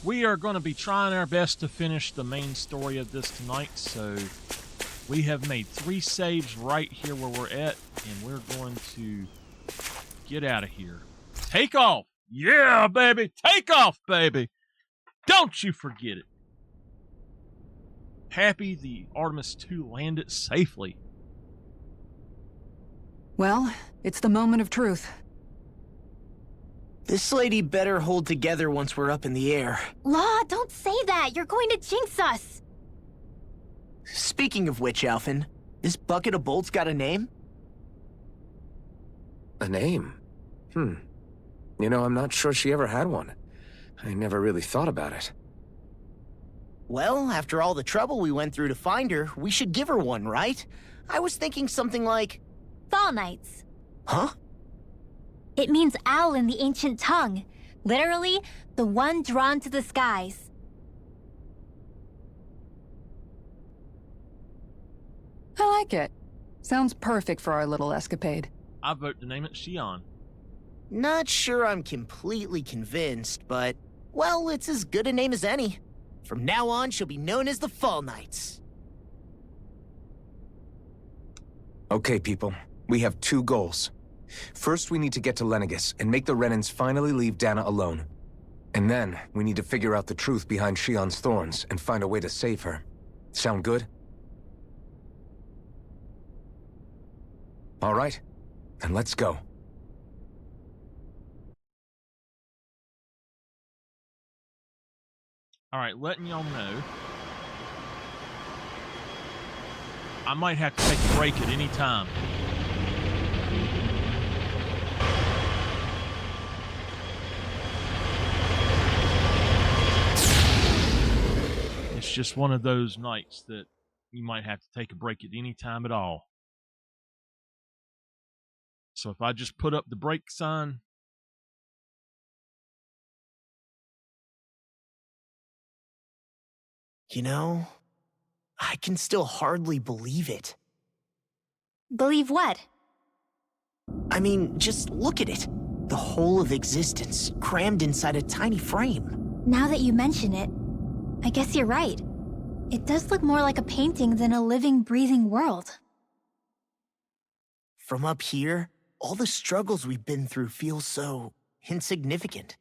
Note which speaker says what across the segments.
Speaker 1: we are going to be trying our best to finish the main story of this tonight, so we have made 3 saves right here where we're at, and we're going to get out of here. Take off! Yeah, baby! Take off, baby! Don't you forget it! Happy the Artemis II landed safely.
Speaker 2: Well, it's the moment of truth.
Speaker 3: This lady better hold together once we're up in the air.
Speaker 4: Law, don't say that. You're going to jinx us.
Speaker 3: Speaking of which, Alphen, this bucket of bolts got a name?
Speaker 5: A name? You know, I'm not sure she ever had one. I never really thought about it.
Speaker 3: Well, after all the trouble we went through to find her, we should give her one, right? I was thinking something like...
Speaker 4: Fall Knights.
Speaker 3: Huh?
Speaker 4: It means owl in the ancient tongue. Literally, the one drawn to the skies.
Speaker 2: I like it. Sounds perfect for our little escapade.
Speaker 1: I vote to name it Xion.
Speaker 3: Not sure I'm completely convinced, but... well, it's as good a name as any. From now on, she'll be known as the Fall Knights.
Speaker 5: Okay, people. We have 2 goals. First, we need to get to Lenegis and make the Renans finally leave Dana alone. And then, we need to figure out the truth behind Xion's thorns and find a way to save her. Sound good? All right. Then let's go.
Speaker 1: All right, letting y'all know, I might have to take a break at any time. It's just one of those nights that you might have to take a break at any time at all. So if I just put up the break sign,
Speaker 3: You know, I can still hardly believe it.
Speaker 4: Believe what?
Speaker 3: I mean, just look at it. The whole of existence, crammed inside a tiny frame.
Speaker 4: Now that you mention it, I guess you're right. It does look more like a painting than a living, breathing world.
Speaker 3: From up here, all the struggles we've been through feel so insignificant.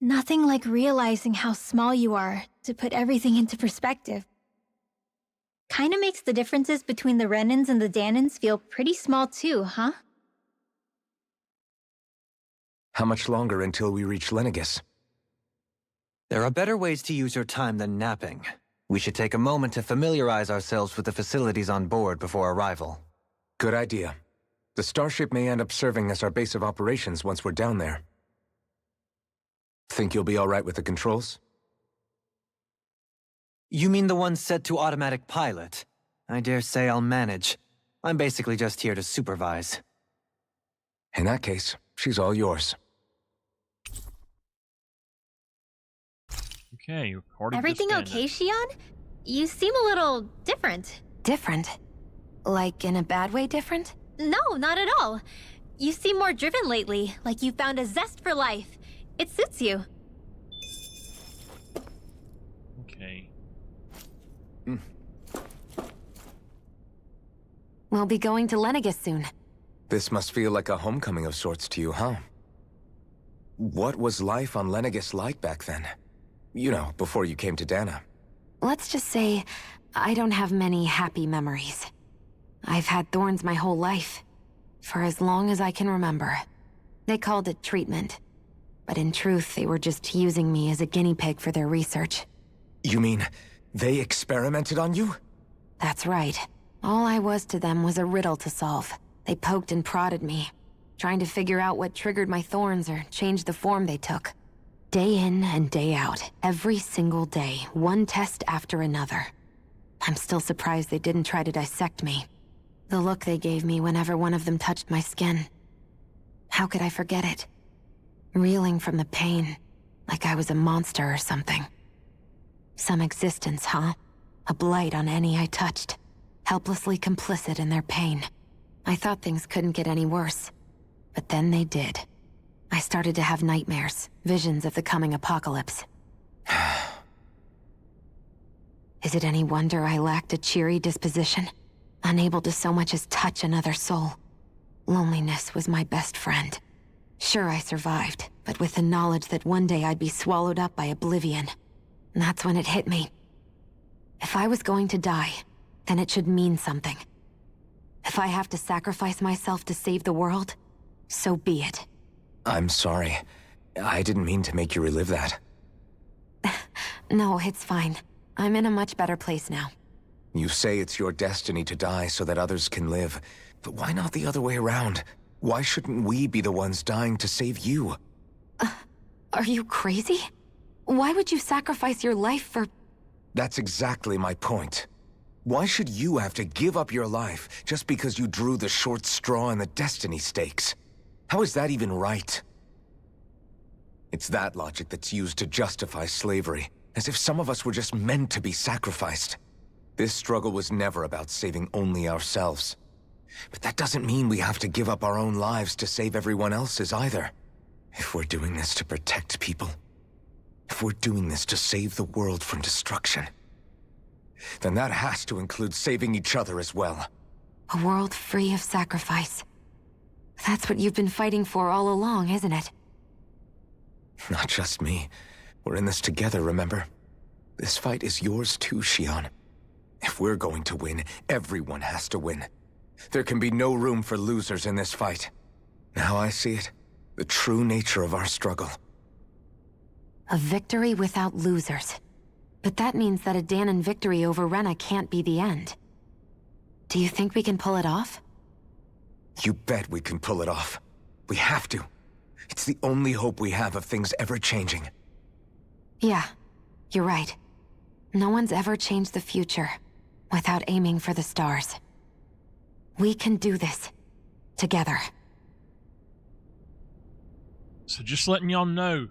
Speaker 4: Nothing like realizing how small you are to put everything into perspective. Kinda makes the differences between the Renans and the Danans feel pretty small too, huh?
Speaker 5: How much longer until we reach Lenegis?
Speaker 6: There are better ways to use your time than napping. We should take a moment to familiarize ourselves with the facilities on board before arrival.
Speaker 5: Good idea. The starship may end up serving as our base of operations once we're down there. Think you'll be all right with the controls?
Speaker 6: You mean the one set to automatic pilot? I dare say I'll manage. I'm basically just here to supervise.
Speaker 5: In that case, she's all yours.
Speaker 1: okay. Party
Speaker 4: Everything
Speaker 1: disbanded.
Speaker 4: okay, Xion? You seem a little different.
Speaker 2: Different? Like in a bad way different?
Speaker 4: No, not at all. You seem more driven lately, like you found a zest for life. It suits you.
Speaker 1: Okay.
Speaker 2: We'll be going to Lenegis soon.
Speaker 5: This must feel like a homecoming of sorts to you, huh? What was life on Lenegis like back then? You know, before you came to Dana.
Speaker 2: Let's just say, I don't have many happy memories. I've had thorns my whole life, for as long as I can remember. They called it treatment, but in truth, they were just using me as a guinea pig for their research.
Speaker 5: You mean, they experimented on you?
Speaker 2: That's right. All I was to them was a riddle to solve. They poked and prodded me, trying to figure out what triggered my thorns or changed the form they took. Day in and day out, every single day, one test after another. I'm still surprised they didn't try to dissect me. The look they gave me whenever one of them touched my skin. How could I forget it? Reeling from the pain, like I was a monster or something. Some existence, huh? A blight on any I touched. Helplessly complicit in their pain. I thought things couldn't get any worse. But then they did. I started to have nightmares, visions of the coming apocalypse. Is it any wonder I lacked a cheery disposition? Unable to so much as touch another soul. Loneliness was my best friend. Sure, I survived, but with the knowledge that one day I'd be swallowed up by oblivion. And that's when it hit me. If I was going to die, then it should mean something. If I have to sacrifice myself to save the world, so be it.
Speaker 5: I'm sorry. I didn't mean to make you relive that.
Speaker 2: No, it's fine. I'm in a much better place now.
Speaker 5: You say it's your destiny to die so that others can live. But why not the other way around? Why shouldn't we be the ones dying to save you?
Speaker 2: Are you crazy? Why would you sacrifice your life for...
Speaker 5: That's exactly my point. Why should you have to give up your life just because you drew the short straw in the destiny stakes? How is that even right? It's that logic that's used to justify slavery, as if some of us were just meant to be sacrificed. This struggle was never about saving only ourselves. But that doesn't mean we have to give up our own lives to save everyone else's either. If we're doing this to protect people, if we're doing this to save the world from destruction, then that has to include saving each other as well.
Speaker 2: A world free of sacrifice. That's what you've been fighting for all along, isn't it?
Speaker 5: Not just me. We're in this together, remember? This fight is yours too, Shion. If we're going to win, everyone has to win. There can be no room for losers in this fight. Now I see it. The true nature of our struggle.
Speaker 2: A victory without losers. But that means that a Danon victory over Rena can't be the end. Do you think we can pull it off?
Speaker 5: You bet we can pull it off. We have to. It's the only hope we have of things ever changing.
Speaker 2: Yeah, you're right. No one's ever changed the future without aiming for the stars. We can do this. Together.
Speaker 1: So just letting y'all know,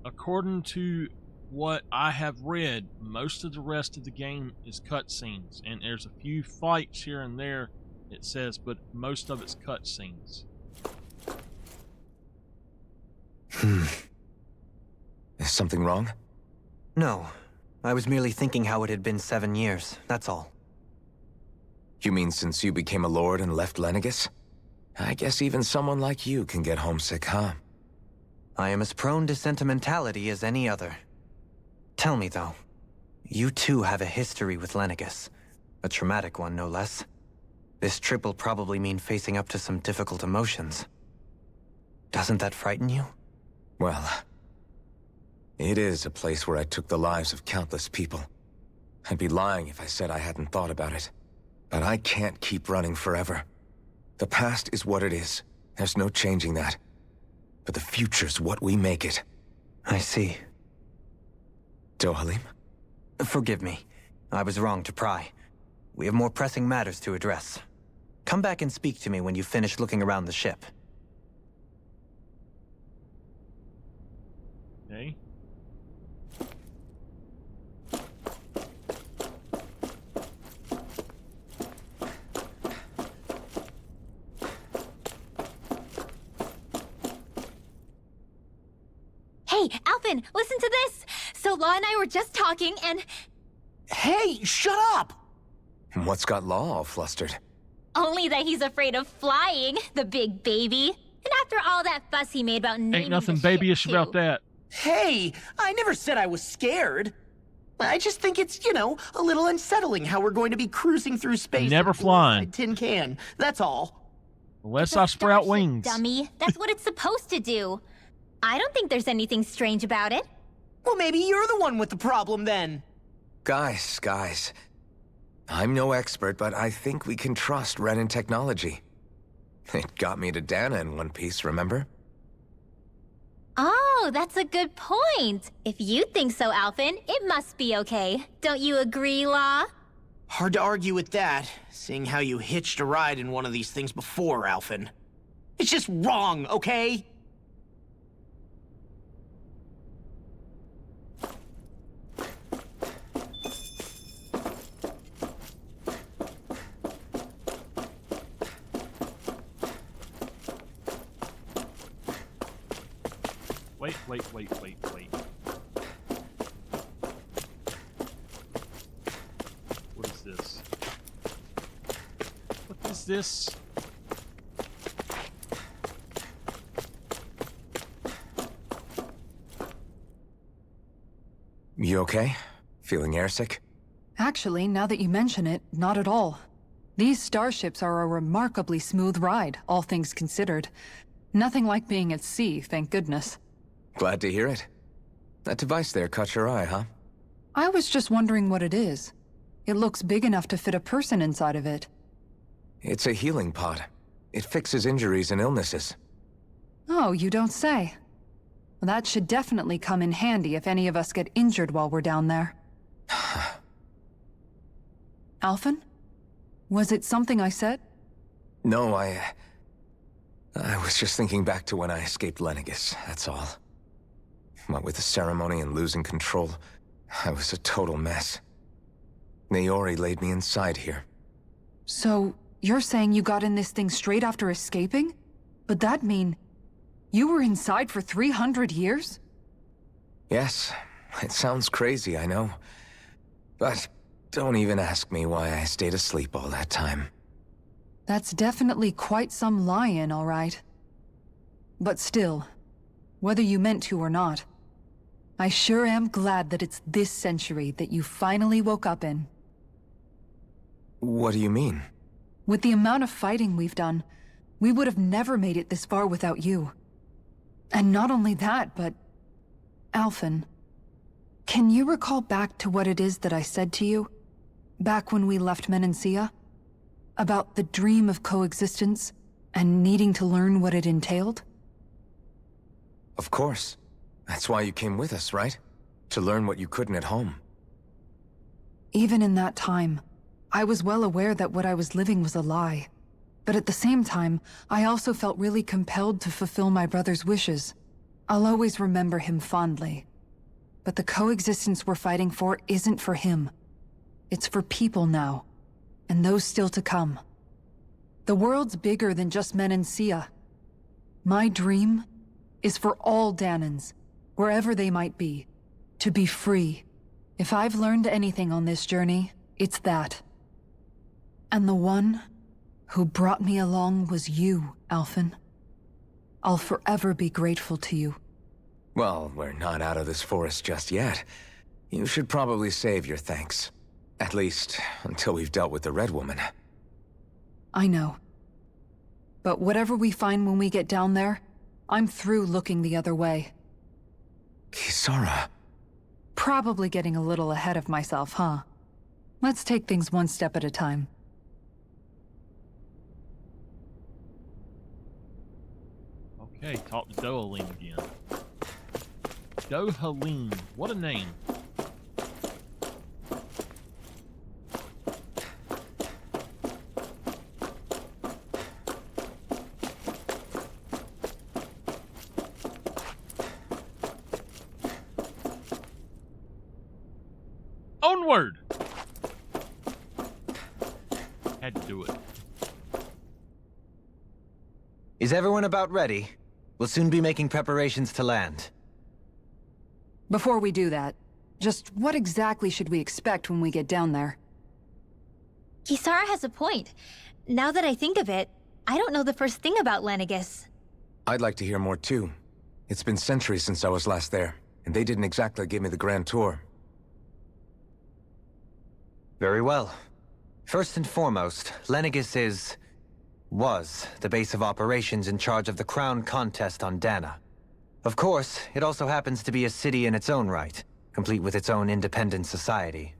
Speaker 1: according to what I have read, most of the rest of the game is cutscenes, and there's a few fights here and there, it says, but most of it's cutscenes.
Speaker 5: Is something wrong?
Speaker 6: No. I was merely thinking how it had been 7 years, that's all.
Speaker 5: You mean since you became a lord and left Lenegis? I guess even someone like you can get homesick, huh?
Speaker 6: I am as prone to sentimentality as any other. Tell me, though, you too have a history with Lenegis. A traumatic one, no less. This trip will probably mean facing up to some difficult emotions. Doesn't that frighten you?
Speaker 5: Well, it is a place where I took the lives of countless people. I'd be lying if I said I hadn't thought about it. But I can't keep running forever. The past is what it is. There's no changing that. But the future's what we make it.
Speaker 6: I see.
Speaker 5: Dohalim?
Speaker 6: Forgive me. I was wrong to pry. We have more pressing matters to address. Come back and speak to me when you finish looking around the ship.
Speaker 1: Okay.
Speaker 4: Hey, Alphen, listen to this! So Law and I were just talking and...
Speaker 3: Hey, shut up!
Speaker 5: What's got Law all flustered?
Speaker 4: Only that he's afraid of flying, the big baby. And after all that fuss he made about naming
Speaker 1: Ain't nothing
Speaker 4: the
Speaker 1: babyish
Speaker 4: ship,
Speaker 1: about
Speaker 4: too.
Speaker 1: that.
Speaker 3: Hey, I never said I was scared. I just think it's, a little unsettling how we're going to be cruising through space.
Speaker 1: Never
Speaker 3: in a
Speaker 1: flying.
Speaker 3: glorified tin can. That's all.
Speaker 1: Unless
Speaker 4: It's a
Speaker 1: I sprout
Speaker 4: starship,
Speaker 1: wings.
Speaker 4: Dummy. That's what it's supposed to do. I don't think there's anything strange about it.
Speaker 3: Well, maybe you're the one with the problem then.
Speaker 5: Guys. I'm no expert, but I think we can trust Renan technology. It got me to Dana in one piece, remember?
Speaker 4: Oh, that's a good point. If you think so, Alphen, it must be okay. Don't you agree, Law?
Speaker 3: Hard to argue with that, seeing how you hitched a ride in one of these things before, Alphen. It's just wrong, okay?
Speaker 1: Wait. this?
Speaker 5: You okay? Feeling airsick?
Speaker 7: Actually, now that you mention it, not at all. These starships are a remarkably smooth ride, all things considered. Nothing like being at sea, thank goodness.
Speaker 5: Glad to hear it. That device there caught your eye, huh?
Speaker 7: I was just wondering what it is. It looks big enough to fit a person inside of it.
Speaker 5: It's a healing pod. It fixes injuries and illnesses.
Speaker 7: Oh, you don't say. Well, that should definitely come in handy if any of us get injured while we're down there. Alphen? Was it something I said?
Speaker 5: No, I was just thinking back to when I escaped Lenegis, that's all. What with the ceremony and losing control, I was a total mess. Naori laid me inside here.
Speaker 7: So, you're saying you got in this thing straight after escaping? But that'd mean... you were inside for 300 years?
Speaker 5: Yes, it sounds crazy, I know. But don't even ask me why I stayed asleep all that time.
Speaker 7: That's definitely quite some lie-in, all right. But still, whether you meant to or not, I sure am glad that it's this century that you finally woke up in.
Speaker 5: What do you mean?
Speaker 7: With the amount of fighting we've done, we would have never made it this far without you. And not only that, but... Alphen, can you recall back to what it is that I said to you? Back when we left Menancia? About the dream of coexistence, and needing to learn what it entailed?
Speaker 5: Of course. That's why you came with us, right? To learn what you couldn't at home.
Speaker 7: Even in that time, I was well aware that what I was living was a lie. But at the same time, I also felt really compelled to fulfill my brother's wishes. I'll always remember him fondly. But the coexistence we're fighting for isn't for him. It's for people now, and those still to come. The world's bigger than just Menancia. My dream is for all Danans, wherever they might be, to be free. If I've learned anything on this journey, it's that. And the one who brought me along was you, Alphen. I'll forever be grateful to you.
Speaker 5: Well, we're not out of this forest just yet. You should probably save your thanks. At least, until we've dealt with the Red Woman.
Speaker 7: I know. But whatever we find when we get down there, I'm through looking the other way.
Speaker 5: Kisara.
Speaker 7: Probably getting a little ahead of myself, huh? Let's take things one step at a time.
Speaker 1: Okay, talk to Dohalim again. Dohalim, what a name. Onward! Had to do it.
Speaker 6: Is everyone about ready? We'll soon be making preparations to land.
Speaker 7: Before we do that, just what exactly should we expect when we get down there?
Speaker 4: Kisara has a point. Now that I think of it, I don't know the first thing about Lenegis.
Speaker 5: I'd like to hear more too. It's been centuries since I was last there, and they didn't exactly give me the grand tour.
Speaker 6: Very well. First and foremost, Lenegis was the base of operations in charge of the crown contest on Dana. Of course, it also happens to be a city in its own right, complete with its own independent society.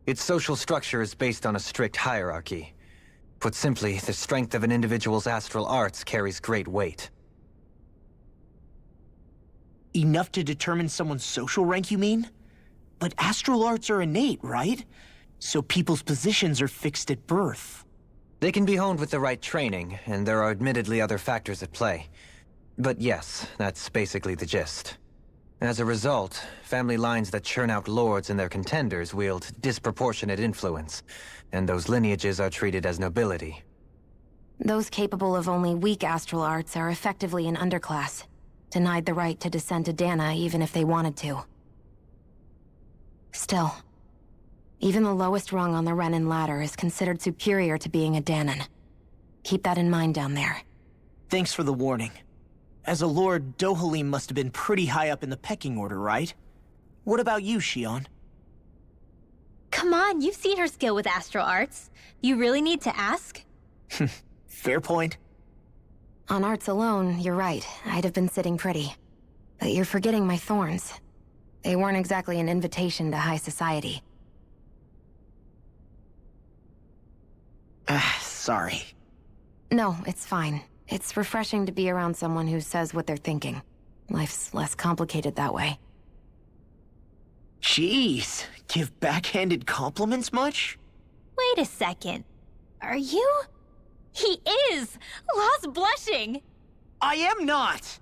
Speaker 6: Its social structure is based on a strict hierarchy. Put simply, the strength of an individual's astral arts carries great weight.
Speaker 3: Enough to determine someone's social rank, you mean? But astral arts are innate, right? So people's positions are fixed at birth.
Speaker 6: They can be honed with the right training, and there are admittedly other factors at play. But yes, that's basically the gist. As a result, family lines that churn out lords and their contenders wield disproportionate influence, and those lineages are treated as nobility.
Speaker 2: Those capable of only weak astral arts are effectively an underclass, denied the right to descend to Dana even if they wanted to. Still, even the lowest rung on the Renin ladder is considered superior to being a Danan. Keep that in mind down there.
Speaker 3: Thanks for the warning. As a lord, Dohalim must have been pretty high up in the pecking order, right? What about you, Shion?
Speaker 4: Come on, you've seen her skill with astral arts. You really need to ask?
Speaker 3: Fair point.
Speaker 2: On arts alone, you're right. I'd have been sitting pretty. But you're forgetting my thorns. They weren't exactly an invitation to high society.
Speaker 3: Sorry.
Speaker 2: No, it's fine. It's refreshing to be around someone who says what they're thinking. Life's less complicated that way.
Speaker 3: Jeez, give backhanded compliments much?
Speaker 4: Wait a second. Are you? He is! Lost blushing!
Speaker 3: I am not!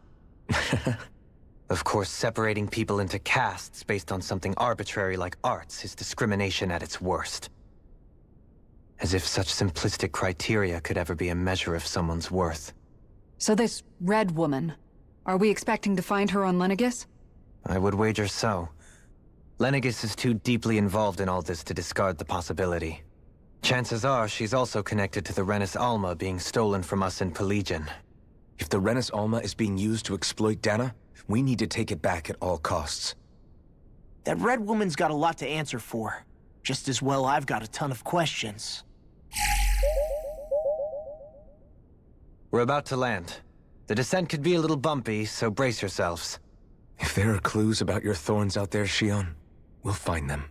Speaker 6: Of course, separating people into castes based on something arbitrary like arts is discrimination at its worst. As if such simplistic criteria could ever be a measure of someone's worth.
Speaker 7: So this red woman, are we expecting to find her on Lenegis?
Speaker 6: I would wager so. Lenegis is too deeply involved in all this to discard the possibility. Chances are she's also connected to the Renis Alma being stolen from us in Pelegion.
Speaker 5: If the Renis Alma is being used to exploit Dana, we need to take it back at all costs.
Speaker 3: That red woman's got a lot to answer for. Just as well I've got a ton of questions.
Speaker 6: We're about to land. The descent could be a little bumpy, so brace yourselves.
Speaker 5: If there are clues about your thorns out there, Shion, we'll find them.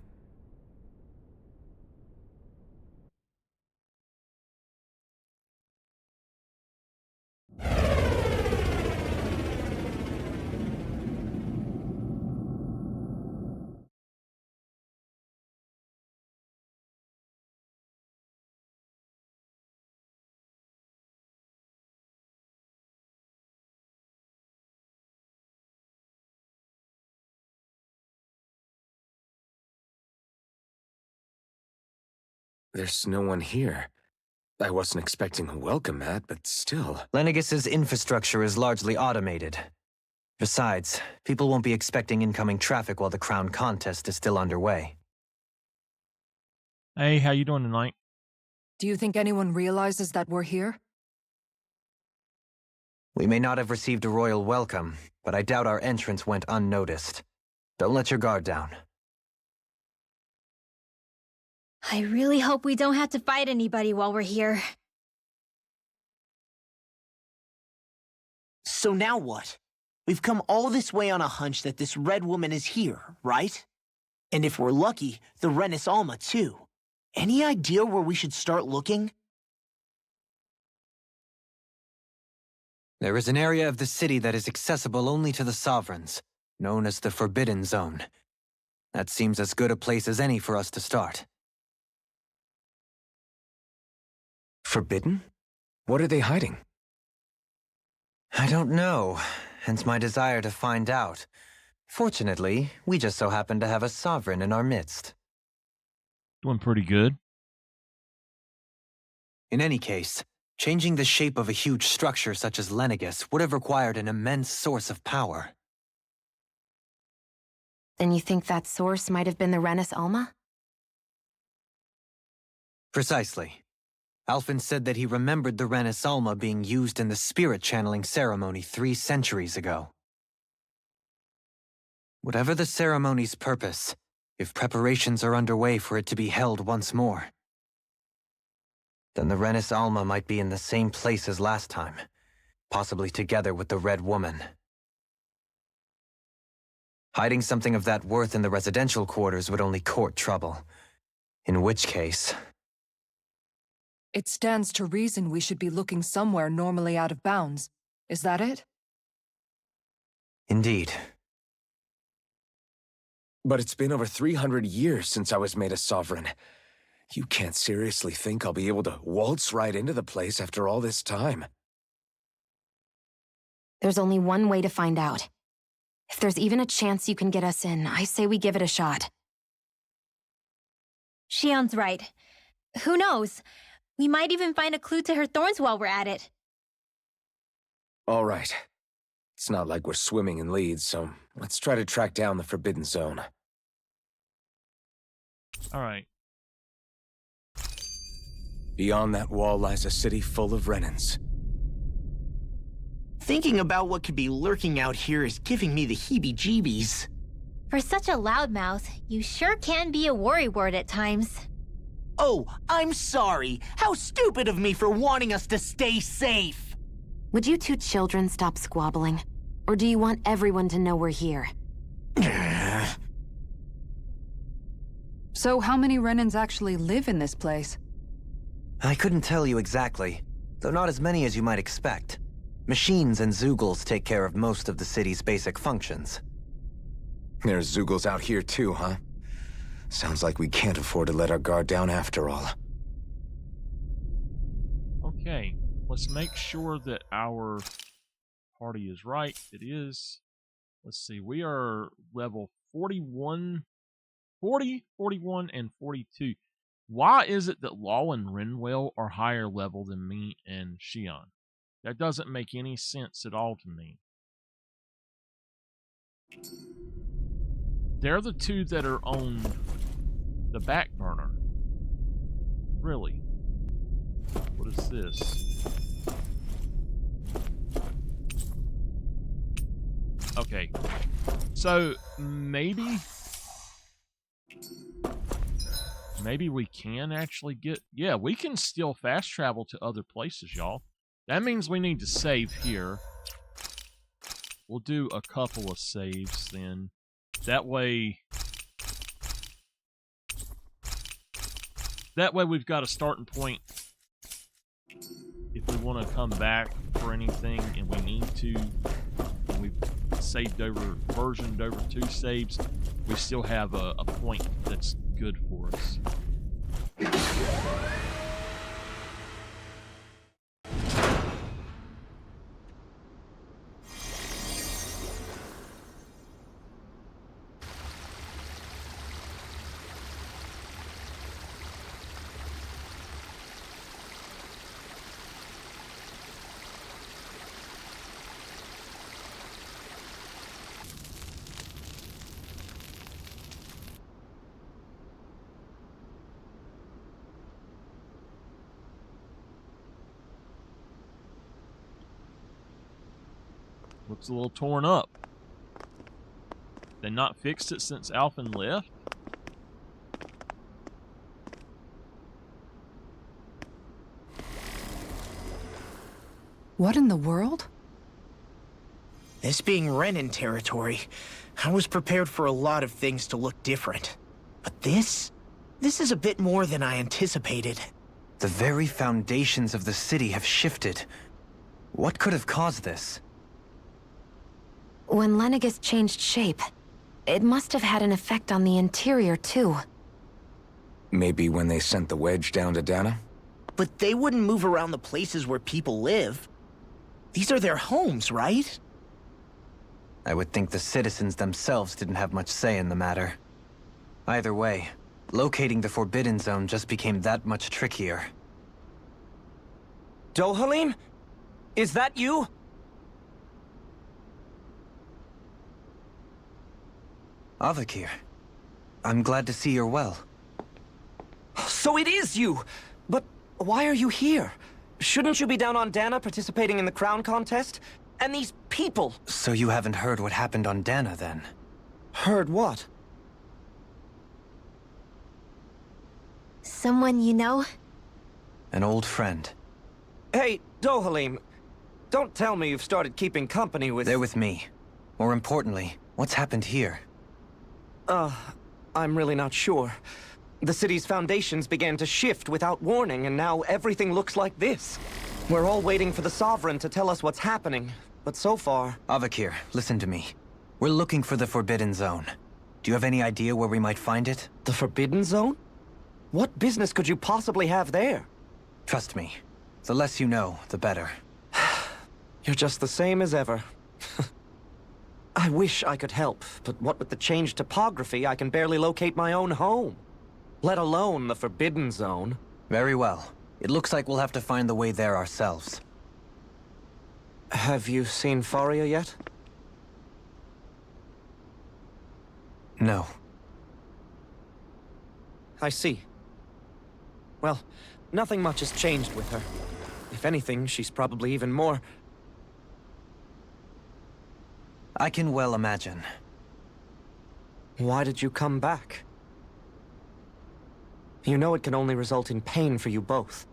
Speaker 5: There's no one here. I wasn't expecting a welcome mat, but still.
Speaker 6: Lenegis's infrastructure is largely automated. Besides, people won't be expecting incoming traffic while the crown contest is still underway.
Speaker 1: Hey, how you doing tonight?
Speaker 7: Do you think anyone realizes that we're here?
Speaker 6: We may not have received a royal welcome, but I doubt our entrance went unnoticed. Don't let your guard down.
Speaker 4: I really hope we don't have to fight anybody while we're here.
Speaker 3: So now what? We've come all this way on a hunch that this red woman is here, right? And if we're lucky, the Renis Alma too. Any idea where we should start looking?
Speaker 6: There is an area of the city that is accessible only to the Sovereigns, known as the Forbidden Zone. That seems as good a place as any for us to start.
Speaker 5: Forbidden? What are they hiding?
Speaker 6: I don't know, hence my desire to find out. Fortunately, we just so happen to have a Sovereign in our midst.
Speaker 1: Doing pretty good.
Speaker 6: In any case, changing the shape of a huge structure such as Lenegis would have required an immense source of power.
Speaker 2: Then you think that source might have been the Renis Alma?
Speaker 6: Precisely. Alphen said that he remembered the Renis Alma being used in the spirit channeling ceremony 3 centuries ago. Whatever the ceremony's purpose, if preparations are underway for it to be held once more, then the Renis Alma might be in the same place as last time, possibly together with the Red Woman. Hiding something of that worth in the residential quarters would only court trouble. In which case...
Speaker 7: It stands to reason we should be looking somewhere normally out of bounds. Is that it?
Speaker 6: Indeed.
Speaker 5: But it's been over 300 years since I was made a sovereign. You can't seriously think I'll be able to waltz right into the place after all this time.
Speaker 2: There's only one way to find out. If there's even a chance you can get us in, I say we give it a shot.
Speaker 4: Shion's right. Who knows? We might even find a clue to her thorns while we're at it.
Speaker 5: All right. It's not like we're swimming in leads, so let's try to track down the Forbidden Zone.
Speaker 1: All right.
Speaker 5: Beyond that wall lies a city full of Renans.
Speaker 3: Thinking about what could be lurking out here is giving me the heebie-jeebies.
Speaker 4: For such a loudmouth, you sure can be a worrywart at times.
Speaker 3: Oh, I'm sorry. How stupid of me for wanting us to stay safe.
Speaker 2: Would you two children stop squabbling? Or do you want everyone to know we're here?
Speaker 7: So how many Renans actually live in this place?
Speaker 6: I couldn't tell you exactly, though not as many as you might expect. Machines and Zeugles take care of most of the city's basic functions.
Speaker 5: There's Zeugles out here too, huh? Sounds like we can't afford to let our guard down after all.
Speaker 1: Okay, let's make sure that our party is right. It is. Let's see, we are level 41, 40, 41, and 42. Why is it that Law and Renwell are higher level than me and Shion? That doesn't make any sense at all to me. They're the two that are on the back burner. Really? What is this? Okay. So, maybe we can actually get... Yeah, we can still fast travel to other places, y'all. That means we need to save here. We'll do a couple of saves then. That way we've got a starting point if we want to come back for anything and we need to. And we've versioned over 2 saves. We still have a point that's good for us. Looks a little torn up. They not fixed it since Alphen left?
Speaker 7: What in the world?
Speaker 3: This being Renan territory, I was prepared for a lot of things to look different. But this is a bit more than I anticipated.
Speaker 6: The very foundations of the city have shifted. What could have caused this?
Speaker 2: When Lenegis changed shape, it must have had an effect on the interior, too.
Speaker 5: Maybe when they sent the wedge down to Dana?
Speaker 3: But they wouldn't move around the places where people live. These are their homes, right?
Speaker 6: I would think the citizens themselves didn't have much say in the matter. Either way, locating the Forbidden Zone just became that much trickier.
Speaker 8: Dohalim? Is that you?
Speaker 6: Avakir, I'm glad to see you're well.
Speaker 8: So it is you! But why are you here? Shouldn't you be down on Dana participating in the crown contest? And these people!
Speaker 6: So you haven't heard what happened on Dana, then?
Speaker 8: Heard what?
Speaker 4: Someone you know?
Speaker 6: An old friend.
Speaker 8: Hey, Dohalim, don't tell me you've started keeping company with...
Speaker 6: They're with me. More importantly, what's happened here?
Speaker 8: I'm really not sure. The city's foundations began to shift without warning, and now everything looks like this. We're all waiting for the Sovereign to tell us what's happening, but so far...
Speaker 6: Avakir, listen to me. We're looking for the Forbidden Zone. Do you have any idea where we might find it?
Speaker 8: The Forbidden Zone? What business could you possibly have there?
Speaker 6: Trust me. The less you know, the better.
Speaker 8: You're just the same as ever. I wish I could help, but what with the changed topography, I can barely locate my own home. Let alone the Forbidden Zone.
Speaker 6: Very well. It looks like we'll have to find the way there ourselves.
Speaker 8: Have you seen Faria yet?
Speaker 6: No.
Speaker 8: I see. Well, nothing much has changed with her. If anything, she's probably even more...
Speaker 6: I can well imagine.
Speaker 8: Why did you come back? You know it can only result in pain for you both.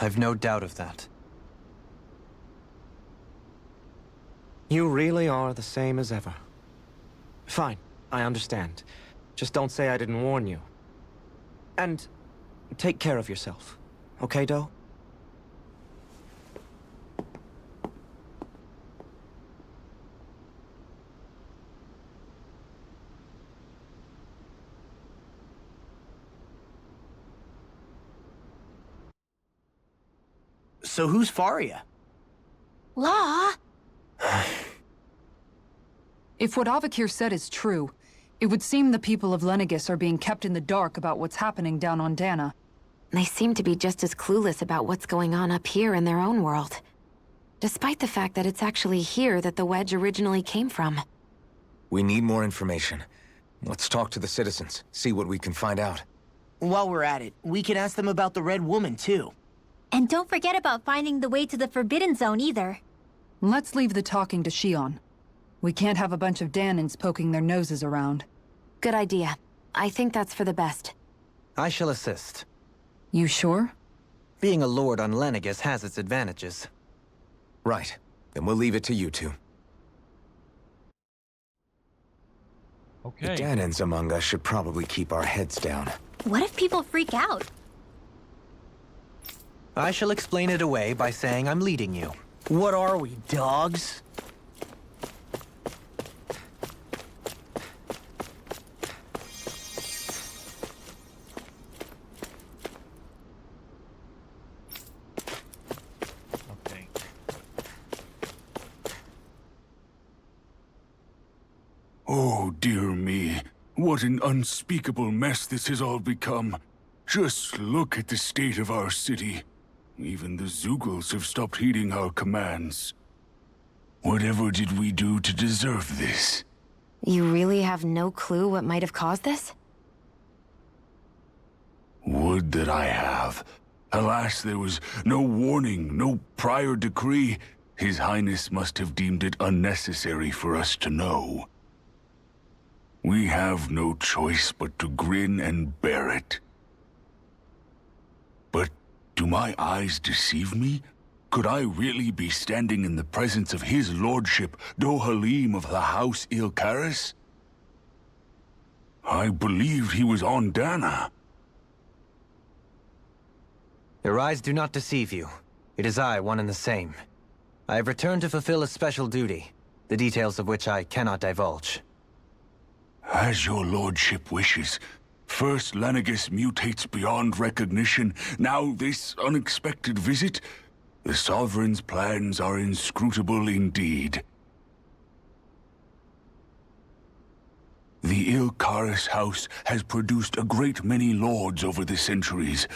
Speaker 6: I've no doubt of that.
Speaker 8: You really are the same as ever. Fine, I understand. Just don't say I didn't warn you. And take care of yourself, okay, Doe?
Speaker 3: So who's Faria?
Speaker 4: Law?
Speaker 7: If what Avakir said is true, it would seem the people of Lenegis are being kept in the dark about what's happening down on Dana.
Speaker 2: They seem to be just as clueless about what's going on up here in their own world. Despite the fact that it's actually here that the wedge originally came from.
Speaker 5: We need more information. Let's talk to the citizens, see what we can find out.
Speaker 3: While we're at it, we can ask them about the Red Woman, too.
Speaker 4: And don't forget about finding the way to the Forbidden Zone either.
Speaker 7: Let's leave the talking to Shion. We can't have a bunch of Danans poking their noses around.
Speaker 2: Good idea. I think that's for the best.
Speaker 6: I shall assist.
Speaker 7: You sure?
Speaker 6: Being a lord on Lenegis has its advantages.
Speaker 5: Right. Then we'll leave it to you two.
Speaker 1: Okay.
Speaker 5: The Danans among us should probably keep our heads down.
Speaker 4: What if people freak out?
Speaker 6: I shall explain it away by saying I'm leading you.
Speaker 3: What are we, dogs?
Speaker 1: Okay.
Speaker 9: Oh, dear me. What an unspeakable mess this has all become. Just look at the state of our city. Even the Zeugles have stopped heeding our commands. Whatever did we do to deserve this?
Speaker 2: You really have no clue what might have caused this?
Speaker 9: Would that I have. Alas, there was no warning, no prior decree. His Highness must have deemed it unnecessary for us to know. We have no choice but to grin and bear it. But do my eyes deceive me? Could I really be standing in the presence of his lordship, Dohalim of the House Ilkaris? I believed he was on Dana.
Speaker 6: Your eyes do not deceive you. It is I, one and the same. I have returned to fulfill a special duty, the details of which I cannot divulge.
Speaker 9: As your lordship wishes. First Lenegis mutates beyond recognition, now this unexpected visit. The Sovereign's plans are inscrutable indeed. The Ilkaris house has produced a great many lords over the centuries.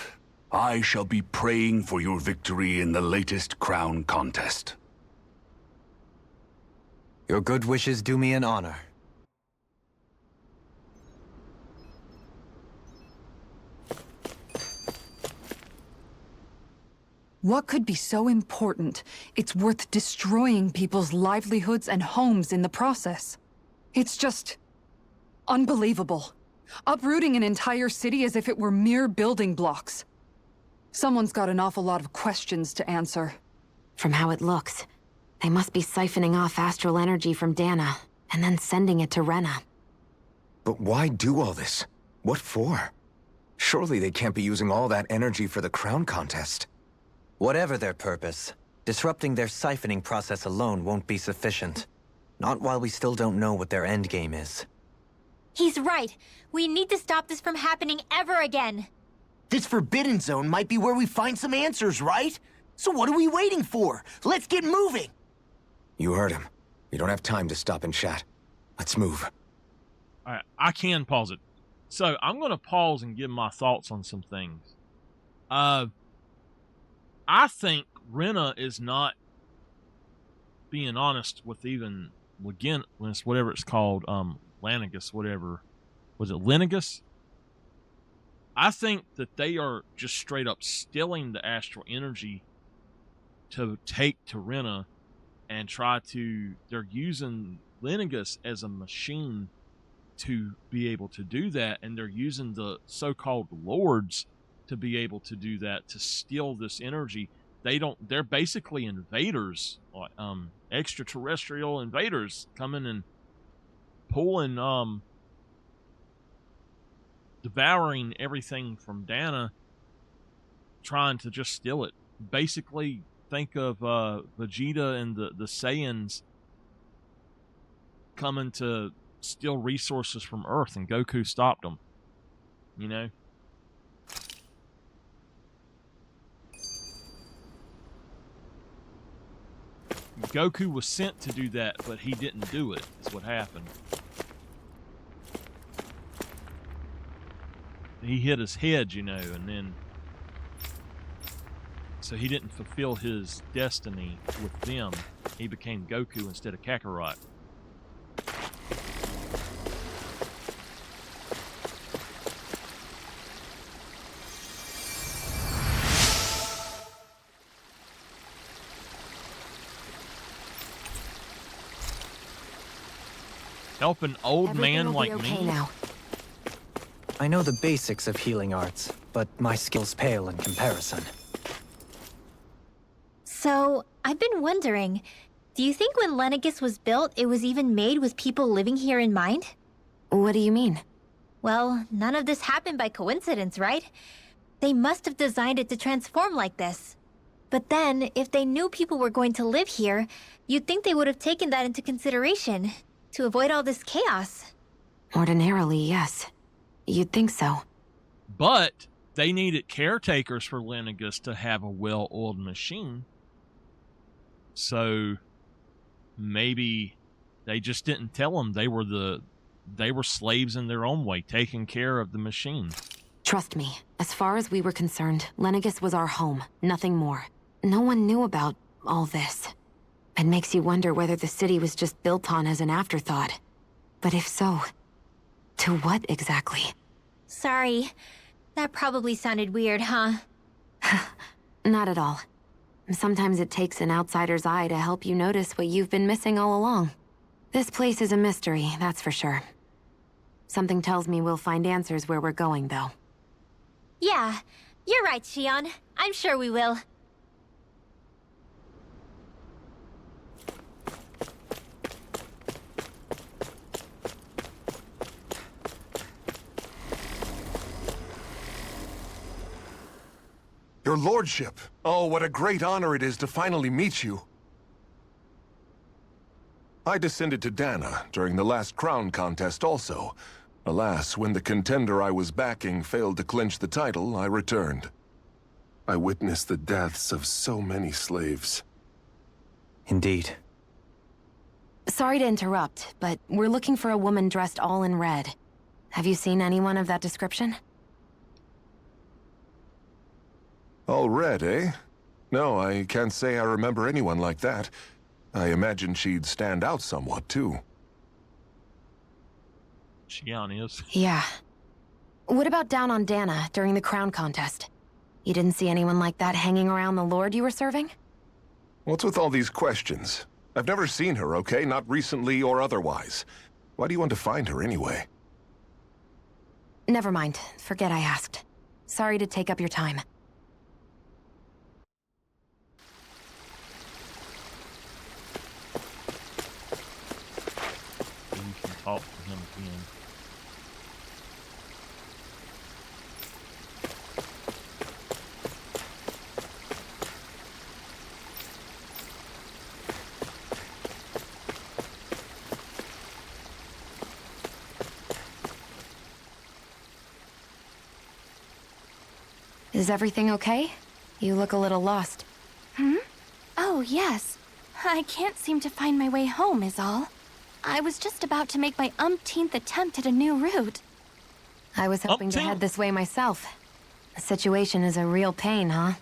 Speaker 9: I shall be praying for your victory in the latest crown contest.
Speaker 6: Your good wishes do me an honor.
Speaker 7: What could be so important? It's worth destroying people's livelihoods and homes in the process. It's just... unbelievable. Uprooting an entire city as if it were mere building blocks. Someone's got an awful lot of questions to answer.
Speaker 2: From how it looks, they must be siphoning off astral energy from Dana, and then sending it to Rena.
Speaker 5: But why do all this? What for? Surely they can't be using all that energy for the crown contest.
Speaker 6: Whatever their purpose, disrupting their siphoning process alone won't be sufficient. Not while we still don't know what their endgame is.
Speaker 4: He's right. We need to stop this from happening ever again.
Speaker 3: This Forbidden Zone might be where we find some answers, right? So what are we waiting for? Let's get moving!
Speaker 5: You heard him. We don't have time to stop and chat. Let's move.
Speaker 1: All right, I can pause it. So I'm going to pause and give my thoughts on some things. I think Rena is not being honest with even Leginis, whatever it's called, Lenegis, whatever. Was it Lenegis? I think that they are just straight up stealing the astral energy to take to Rena and they're using Lenegus as a machine to be able to do that, and they're using the so-called lords to be able to do that, to steal this energy. They're basically invaders, extraterrestrial invaders coming and pulling, devouring everything from Dana, trying to just steal it. Basically, think of Vegeta and the Saiyans coming to steal resources from Earth, and Goku stopped them. You know? Goku was sent to do that, but he didn't do it, is what happened. He hit his head, you know, and then... So he didn't fulfill his destiny with them. He became Goku instead of Kakarot. Help an old man like me?
Speaker 2: Now.
Speaker 6: I know the basics of healing arts, but my skills pale in comparison.
Speaker 4: So, I've been wondering, do you think when Lenegus was built, it was even made with people living here in mind?
Speaker 2: What do you mean?
Speaker 4: Well, none of this happened by coincidence, right? They must have designed it to transform like this. But then, if they knew people were going to live here, you'd think they would have taken that into consideration to avoid all this chaos.
Speaker 2: Ordinarily, yes. You'd think so.
Speaker 1: But they needed caretakers for Lenegus to have a well-oiled machine. So maybe they just didn't tell them they were slaves in their own way, taking care of the machine.
Speaker 2: Trust me, as far as we were concerned, Lenegus was our home, nothing more. No one knew about all this. It makes you wonder whether the city was just built on as an afterthought. But if so, to what exactly?
Speaker 4: Sorry, that probably sounded weird, huh?
Speaker 2: Not at all. Sometimes it takes an outsider's eye to help you notice what you've been missing all along. This place is a mystery, that's for sure. Something tells me we'll find answers where we're going, though.
Speaker 4: Yeah, you're right, Xion. I'm sure we will.
Speaker 10: Your lordship! Oh, what a great honor it is to finally meet you. I descended to Dana during the last crown contest also. Alas, when the contender I was backing failed to clinch the title, I returned. I witnessed the deaths of so many slaves.
Speaker 6: Indeed.
Speaker 2: Sorry to interrupt, but we're looking for a woman dressed all in red. Have you seen anyone of that description?
Speaker 10: All red, eh? No, I can't say I remember anyone like that. I imagine she'd stand out somewhat, too.
Speaker 1: Xion is.
Speaker 2: Yeah. What about down on Dana during the crown contest? You didn't see anyone like that hanging around the lord you were serving?
Speaker 10: What's with all these questions? I've never seen her, okay? Not recently or otherwise. Why do you want to find her anyway?
Speaker 2: Never mind. Forget I asked. Sorry to take up your time.
Speaker 1: You can talk to him again.
Speaker 2: Is everything okay? You look a little lost.
Speaker 11: Oh, yes. I can't seem to find my way home, is all. I was just about to make my umpteenth attempt at a new route.
Speaker 2: I was hoping to head this way myself. The situation is a real pain, huh?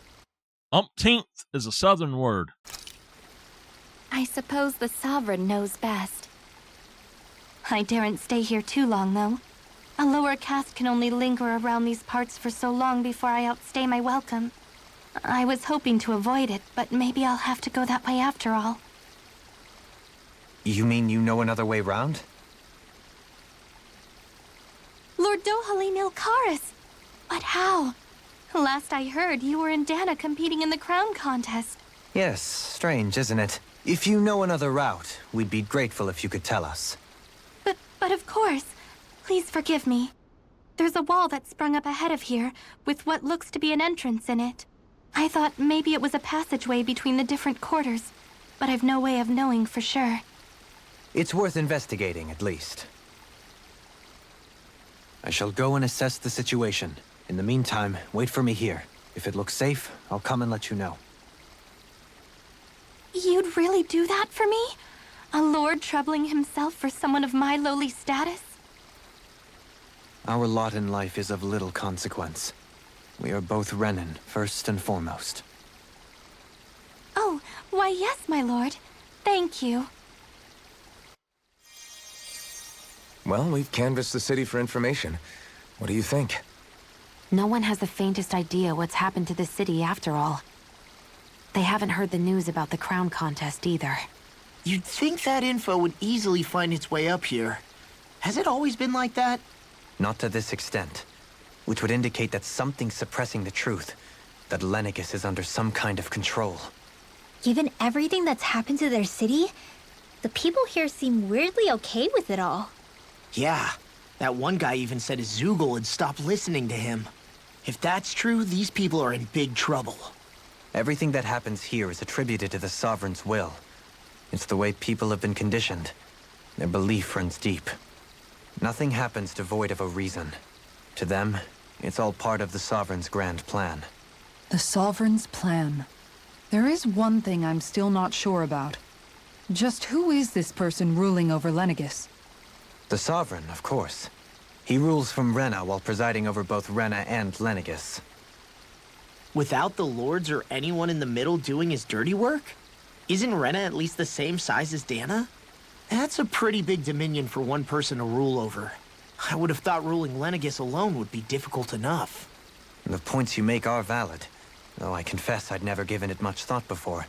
Speaker 1: Umpteenth is a southern word.
Speaker 11: I suppose the Sovereign knows best. I daren't stay here too long, though. A lower caste can only linger around these parts for so long before I outstay my welcome. I was hoping to avoid it, but maybe I'll have to go that way after all.
Speaker 6: You mean you know another way round?
Speaker 11: Lord Dohalim Ilkaris! But how? Last I heard, you were in Dana competing in the crown contest.
Speaker 6: Yes, strange, isn't it? If you know another route, we'd be grateful if you could tell us.
Speaker 11: But of course. Please forgive me. There's a wall that sprung up ahead of here, with what looks to be an entrance in it. I thought maybe it was a passageway between the different quarters, but I've no way of knowing for sure.
Speaker 6: It's worth investigating, at least. I shall go and assess the situation. In the meantime, wait for me here. If it looks safe, I'll come and let you know.
Speaker 11: You'd really do that for me? A lord troubling himself for someone of my lowly status?
Speaker 6: Our lot in life is of little consequence. We are both Renan, first and foremost.
Speaker 11: Oh, why yes, my lord. Thank you.
Speaker 5: Well, we've canvassed the city for information. What do you think?
Speaker 2: No one has the faintest idea what's happened to the city after all. They haven't heard the news about the crown contest either.
Speaker 3: You'd think that info would easily find its way up here. Has it always been like that?
Speaker 6: Not to this extent. Which would indicate that something's suppressing the truth. That Lenegis is under some kind of control.
Speaker 4: Given everything that's happened to their city, the people here seem weirdly okay with it all.
Speaker 3: Yeah, that one guy even said his Zoogle had stopped listening to him. If that's true, these people are in big trouble.
Speaker 6: Everything that happens here is attributed to the Sovereign's will. It's the way people have been conditioned. Their belief runs deep. Nothing happens devoid of a reason. To them, it's all part of the Sovereign's grand plan.
Speaker 7: The Sovereign's plan. There is one thing I'm still not sure about. Just who is this person ruling over Lenegis?
Speaker 6: The Sovereign, of course. He rules from Rena while presiding over both Rena and Lenegis.
Speaker 3: Without the lords or anyone in the middle doing his dirty work? Isn't Rena at least the same size as Dana? That's a pretty big dominion for one person to rule over. I would have thought ruling Lenegis alone would be difficult enough.
Speaker 6: The points you make are valid, though I confess I'd never given it much thought before.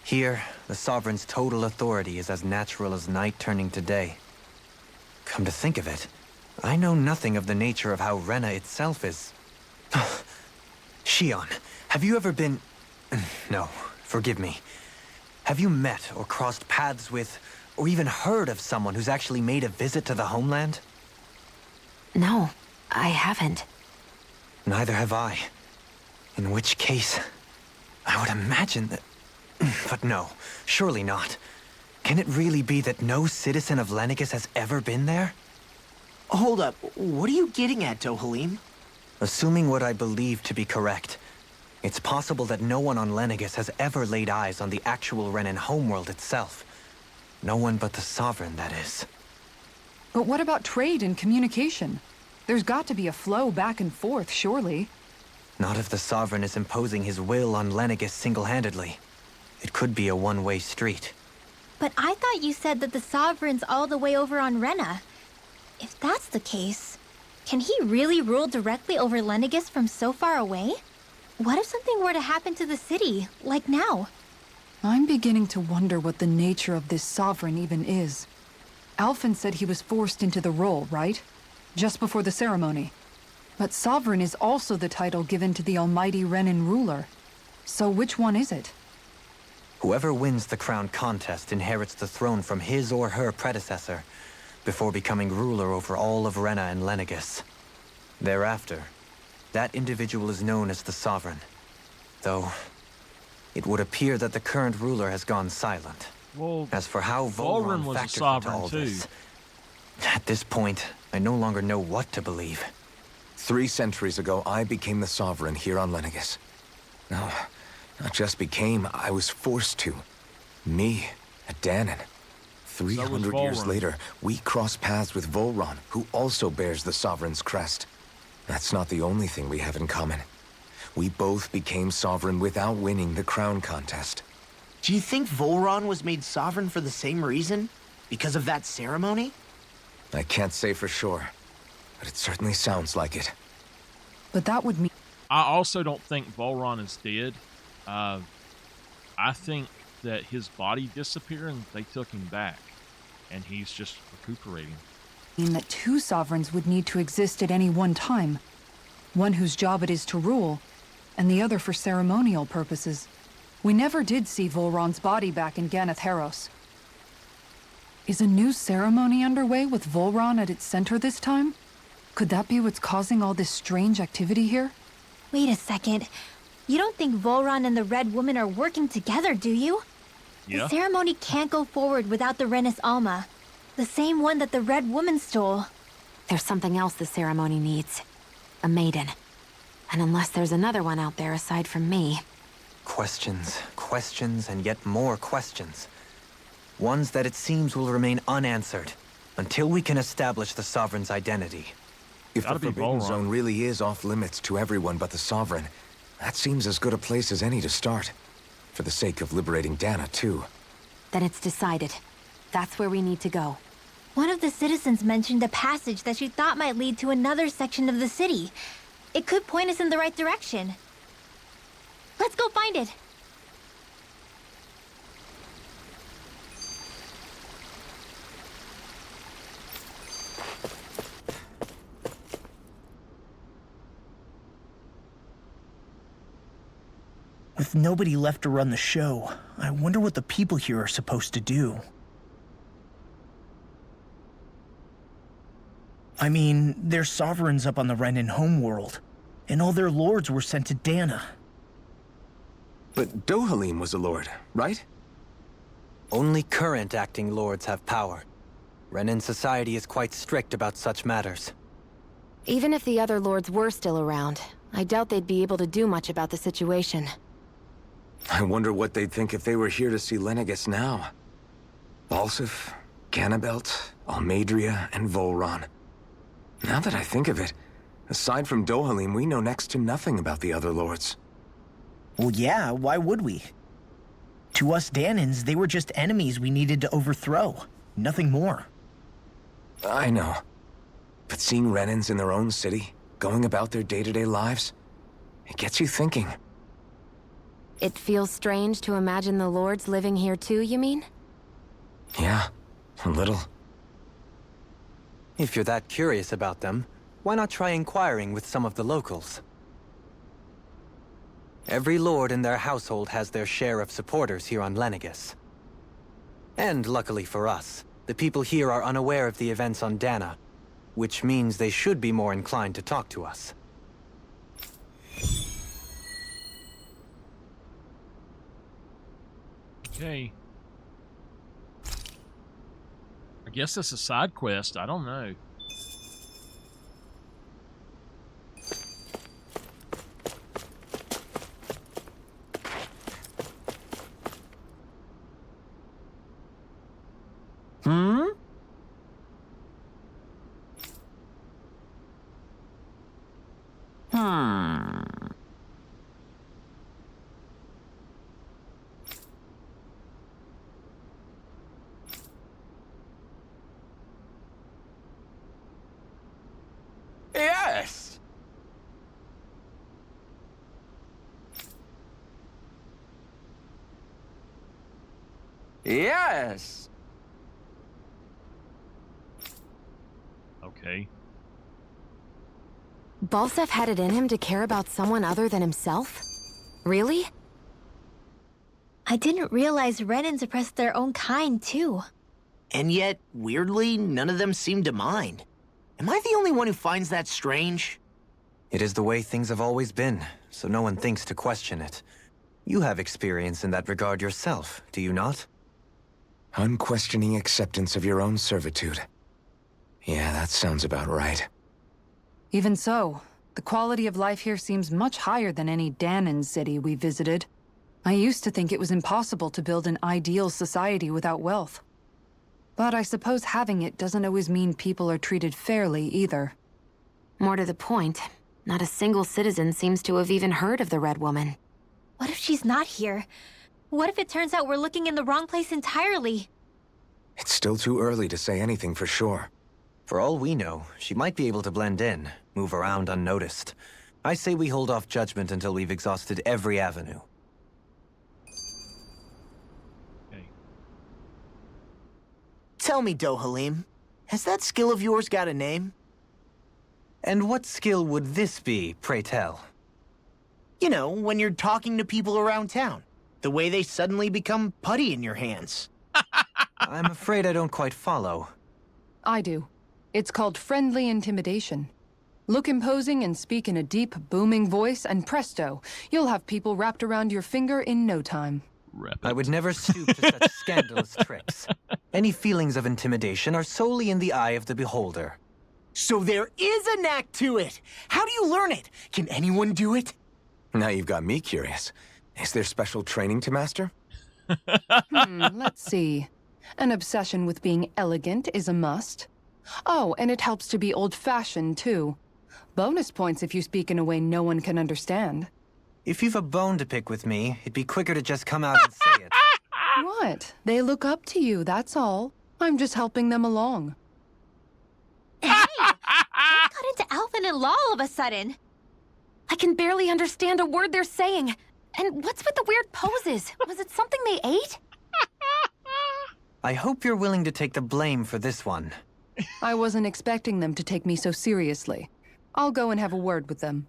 Speaker 6: Here, the Sovereign's total authority is as natural as night turning to day. Come to think of it, I know nothing of the nature of how Rena itself is. Shion, have you ever been... No, forgive me. Have you met or crossed paths with, or even heard of someone who's actually made a visit to the homeland?
Speaker 2: No, I haven't.
Speaker 6: Neither have I. In which case, I would imagine that... But no, surely not. Can it really be that no citizen of Lenegis has ever been there?
Speaker 3: Hold up, what are you getting at, Dohalim?
Speaker 6: Assuming what I believe to be correct, it's possible that no one on Lenegis has ever laid eyes on the actual Renan homeworld itself. No one but the Sovereign, that is.
Speaker 7: But what about trade and communication? There's got to be a flow back and forth, surely.
Speaker 6: Not if the Sovereign is imposing his will on Lenegis single-handedly. It could be a one-way street.
Speaker 4: But I thought you said that the Sovereign's all the way over on Rena. If that's the case, can he really rule directly over Lenegis from so far away? What if something were to happen to the city, like now?
Speaker 7: I'm beginning to wonder what the nature of this Sovereign even is. Alphen said he was forced into the role, right? Just before the ceremony. But Sovereign is also the title given to the almighty Renan ruler. So which one is it?
Speaker 6: Whoever wins the crown contest inherits the throne from his or her predecessor, before becoming ruler over all of Rena and Lenegis. Thereafter, that individual is known as the Sovereign. Though, it would appear that the current ruler has gone silent.
Speaker 1: Well,
Speaker 6: As for how
Speaker 1: Volrun
Speaker 6: Volrun
Speaker 1: was a
Speaker 6: factors into
Speaker 1: sovereign
Speaker 6: all
Speaker 1: too.
Speaker 6: this, at this point, I no longer know what to believe.
Speaker 5: 3 centuries ago, I became the Sovereign here on Lenegis. No, not just became, I was forced to. Me, a Danon. 300 years
Speaker 1: Volrun.
Speaker 5: later, we cross paths with Volron, who also bears the Sovereign's crest. That's not the only thing we have in common. We both became Sovereign without winning the crown contest.
Speaker 3: Do you think Volron was made sovereign for the same reason? Because of that ceremony?
Speaker 5: I can't say for sure. but it certainly sounds like it.
Speaker 7: But that would mean...
Speaker 1: I also don't think Volron is dead. I think that his body disappeared and they took him back, and he's just recuperating.
Speaker 7: that two sovereigns would need to exist at any one time. One whose job it is to rule, and the other for ceremonial purposes. We never did see Volron's body back in Ganeth Haros. Is a new ceremony underway with Volron at its center this time? Could that be what's causing all this strange activity here?
Speaker 4: Wait a second. You don't think Volron and the Red Woman are working together, do you?
Speaker 1: Yeah.
Speaker 4: The ceremony can't go forward without the Renis Alma. The same one that the Red Woman stole.
Speaker 2: There's something else the ceremony needs. A maiden. And unless there's another one out there aside from me...
Speaker 6: Questions, questions, and yet more questions. Ones that it seems will remain unanswered until we can establish the Sovereign's identity.
Speaker 5: If the
Speaker 1: Gotta be
Speaker 5: Forbidden
Speaker 1: Volron.
Speaker 5: Zone really is off limits to everyone but the Sovereign, that seems as good a place as any to start. For the sake of liberating Dana, too.
Speaker 2: Then it's decided. That's where we need to go.
Speaker 4: One of the citizens mentioned a passage that she thought might lead to another section of the city. It could point us in the right direction. Let's go find it!
Speaker 3: With nobody left to run the show, I wonder what the people here are supposed to do. I mean, they're sovereigns up on the Renin homeworld, and all their lords were sent to Dana.
Speaker 5: But Dohalim was a lord, right?
Speaker 6: Only current acting lords have power. Renin society is quite strict about such matters.
Speaker 2: Even if the other lords were still around, I doubt they'd be able to do much about the situation.
Speaker 5: I wonder what they'd think if they were here to see Lenegis now. Balsif, Ganabelt, Almadria, and Volron. Now that I think of it, aside from Dohalim, we know next to nothing about the other lords.
Speaker 3: Well, yeah, why would we? To us Danans, they were just enemies we needed to overthrow. Nothing more.
Speaker 5: I know. But seeing Renins in their own city, going about their day-to-day lives, it gets you thinking.
Speaker 2: It feels strange to imagine the lords living here too, you mean?
Speaker 5: Yeah, a little.
Speaker 6: If you're that curious about them, why not try inquiring with some of the locals? Every lord in their household has their share of supporters here on Lenegis. And luckily for us, the people here are unaware of the events on Dana, which means they should be more inclined to talk to us.
Speaker 1: Okay. I guess it's a side quest. I don't know.
Speaker 5: Yes! Yes!
Speaker 1: Okay.
Speaker 2: Balsef had it in him to care about someone other than himself? Really?
Speaker 4: I didn't realize Renins oppressed their own kind, too.
Speaker 3: And yet, weirdly, none of them seem to mind. Am I the only one who finds that strange?
Speaker 6: It is the way things have always been, so no one thinks to question it. You have experience in that regard yourself, do you not?
Speaker 5: Unquestioning acceptance of your own servitude. Yeah, that sounds about right.
Speaker 7: Even so, the quality of life here seems much higher than any Danan city we visited. I used to think it was impossible to build an ideal society without wealth. But I suppose having it doesn't always mean people are treated fairly either.
Speaker 2: More to the point, not a single citizen seems to have even heard of the Red Woman.
Speaker 4: What if she's not here? What if it turns out we're looking in the wrong place entirely?
Speaker 5: It's still too early to say anything for sure.
Speaker 6: For all we know, she might be able to blend in, move around unnoticed. I say we hold off judgment until we've exhausted every avenue.
Speaker 1: Okay.
Speaker 3: Tell me, Dohalim, has that skill of yours got a name?
Speaker 6: And what skill would this be, pray tell?
Speaker 3: You know, when you're talking to people around town. The way they suddenly become putty in your hands.
Speaker 6: I'm afraid I don't quite follow.
Speaker 7: I do. It's called friendly intimidation. Look imposing and speak in a deep, booming voice, and presto, you'll have people wrapped around your finger in no time.
Speaker 6: I would never stoop to such scandalous tricks. Any feelings of intimidation are solely in the eye of the beholder.
Speaker 3: So there is a knack to it! How do you learn it? Can anyone do it?
Speaker 5: Now you've got me curious. Is there special training to master?
Speaker 7: Let's see. An obsession with being elegant is a must. Oh, and it helps to be old-fashioned, too. Bonus points if you speak in a way no one can understand.
Speaker 6: If you've a bone to pick with me, it'd be quicker to just come out and say it.
Speaker 7: What? They look up to you, that's all. I'm just helping them along.
Speaker 4: Hey! What got into Alvin and Law all of a sudden?
Speaker 2: I can barely understand a word they're saying. And what's with the weird poses? Was it something they ate?
Speaker 6: I hope you're willing to take the blame for this one.
Speaker 7: I wasn't expecting them to take me so seriously. I'll go and have a word with them.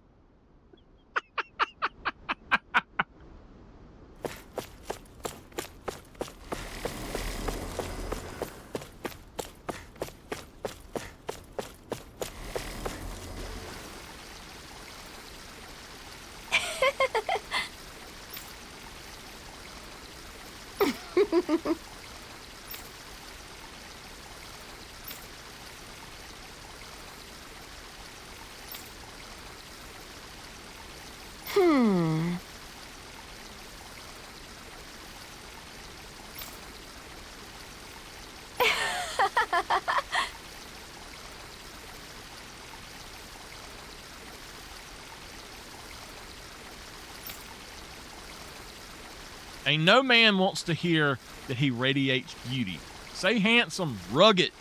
Speaker 1: Ain't no man wants to hear that he radiates beauty. Say handsome, rugged,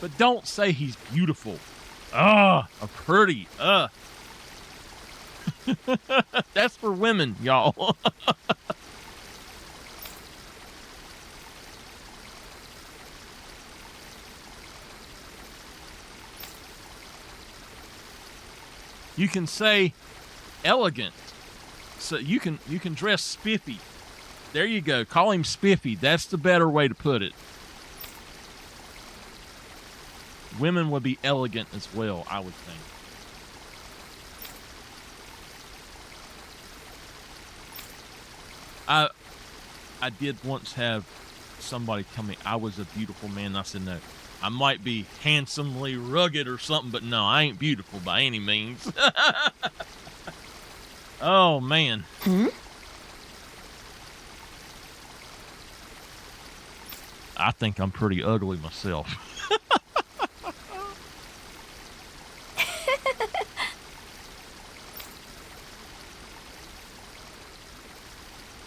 Speaker 1: but don't say he's beautiful. Or pretty. That's for women, y'all. You can say elegant. So you can dress spiffy. There you go. Call him spiffy. That's the better way to put it. Women would be elegant as well, I would think. I did once have somebody tell me I was a beautiful man. And I said, no, I might be handsomely rugged or something, but no, I ain't beautiful by any means. Oh, man. I think I'm pretty ugly myself.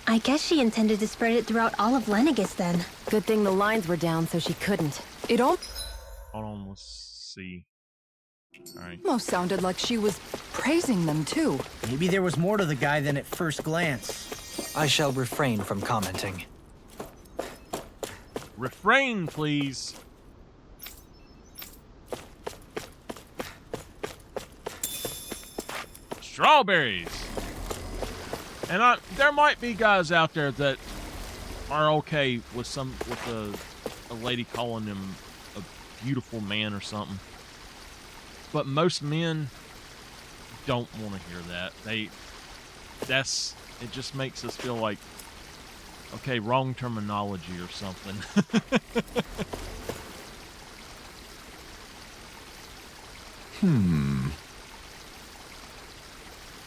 Speaker 4: I guess she intended to spread it throughout all of Lenegis then.
Speaker 2: Good thing the lines were down so she couldn't. It all
Speaker 1: Hold on, let's see. All right.
Speaker 7: Almost sounded like she was praising them, too.
Speaker 3: Maybe there was more to the guy than at first glance.
Speaker 6: I shall refrain from commenting.
Speaker 1: Refrain, please. Strawberries. And there might be guys out there that are okay with a lady calling them a beautiful man or something. But most men don't want to hear that. It just makes us feel like, okay, wrong terminology or something.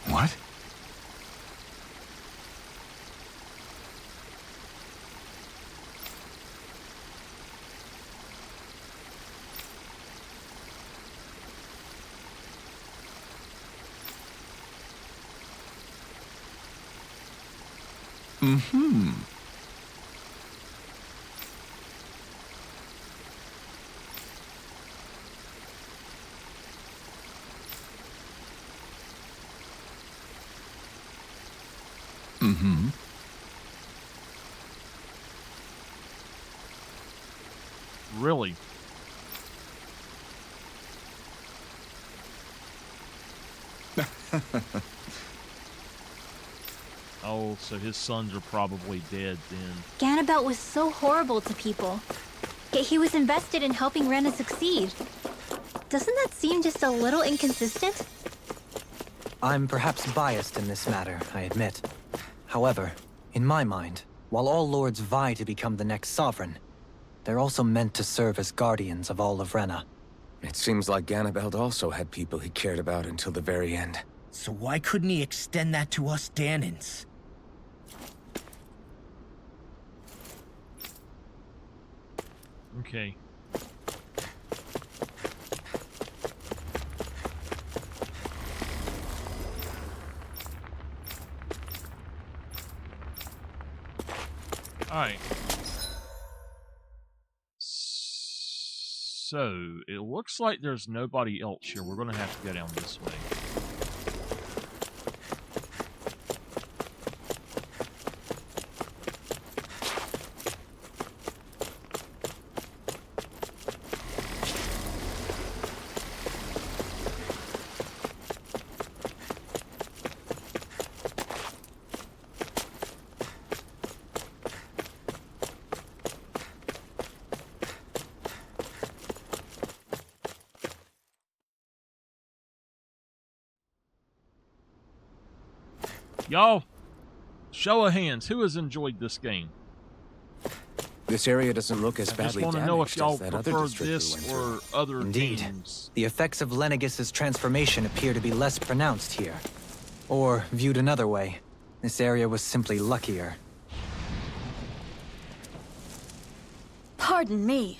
Speaker 9: What?
Speaker 1: Mm-hmm. Really? Oh, so his sons are probably dead then.
Speaker 4: Ganabelt was so horrible to people. Yet he was invested in helping Rena succeed. Doesn't that seem just a little inconsistent?
Speaker 6: I'm perhaps biased in this matter, I admit. However, in my mind, while all lords vie to become the next sovereign, they're also meant to serve as guardians of all of Rena.
Speaker 5: It seems like Ganabelt also had people he cared about until the very end.
Speaker 3: So why couldn't he extend that to us Danans?
Speaker 1: Okay. Alright. So, it looks like there's nobody else here. We're gonna have to go down this way. Y'all, show of hands, who has enjoyed this game?
Speaker 5: This area doesn't look as
Speaker 1: I just
Speaker 5: badly
Speaker 1: want to know if
Speaker 5: damaged
Speaker 1: y'all
Speaker 5: as that other
Speaker 1: prefer
Speaker 5: district we
Speaker 1: this
Speaker 5: went through.
Speaker 1: or other
Speaker 6: Indeed.
Speaker 1: games.
Speaker 6: The effects of Lenegis' transformation appear to be less pronounced here. Or, viewed another way, this area was simply luckier.
Speaker 11: Pardon me.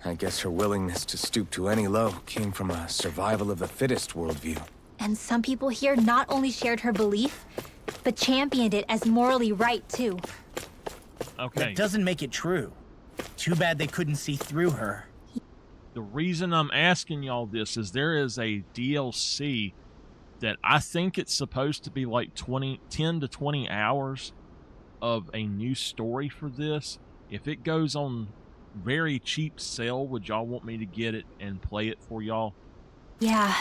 Speaker 5: I guess her willingness to stoop to any low came from a survival of the fittest worldview.
Speaker 4: And some people here not only shared her belief, but championed it as morally right, too.
Speaker 1: Okay.
Speaker 3: That doesn't make it true. Too bad they couldn't see through her.
Speaker 1: The reason I'm asking y'all this is there is a DLC that I think it's supposed to be like 10 to 20 hours of a new story for this. If it goes on very cheap sale, would y'all want me to get it and play it for y'all?
Speaker 4: Yeah.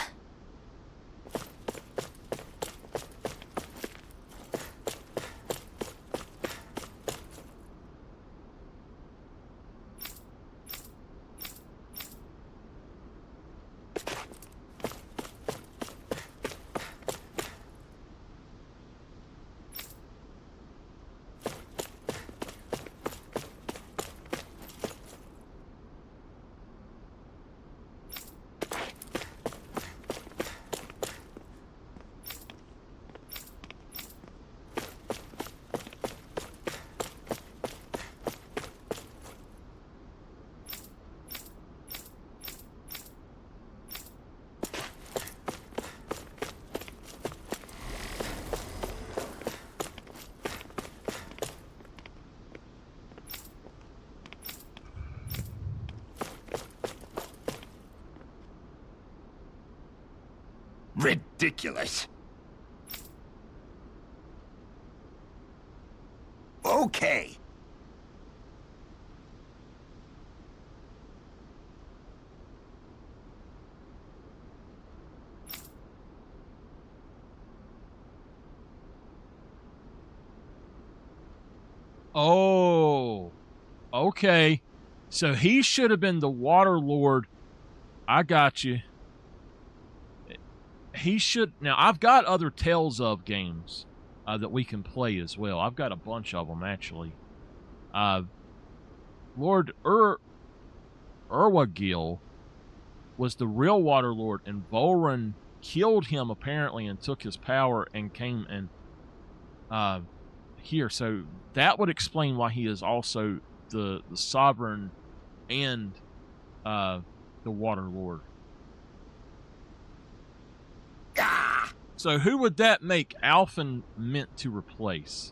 Speaker 12: Ridiculous. Okay.
Speaker 1: Oh, okay. So he should have been the Water Lord. I got you. He should. Now, I've got other Tales of games that we can play as well. I've got a bunch of them, actually. Lord Erwagil was the real Water Lord, and Volrun killed him apparently and took his power and came and here. So that would explain why he is also the sovereign and the Water Lord. So who would that make Alphen meant to replace?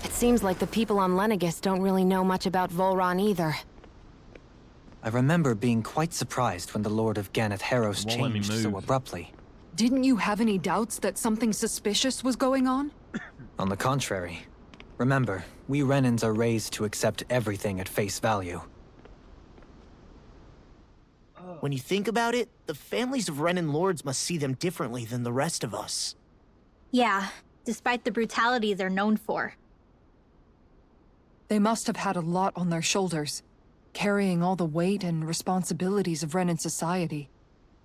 Speaker 2: It seems like the people on Lenegis don't really know much about Volron either.
Speaker 6: I remember being quite surprised when the Lord of Ganeth Harrows
Speaker 1: Won't let me
Speaker 6: changed so
Speaker 1: move.
Speaker 6: abruptly.
Speaker 7: Didn't you have any doubts that something suspicious was going on?
Speaker 6: On the contrary. Remember, we Renans are raised to accept everything at face value.
Speaker 3: When you think about it, the families of Renan lords must see them differently than the rest of us.
Speaker 4: Yeah, despite the brutality they're known for.
Speaker 7: They must have had a lot on their shoulders, carrying all the weight and responsibilities of Renan society.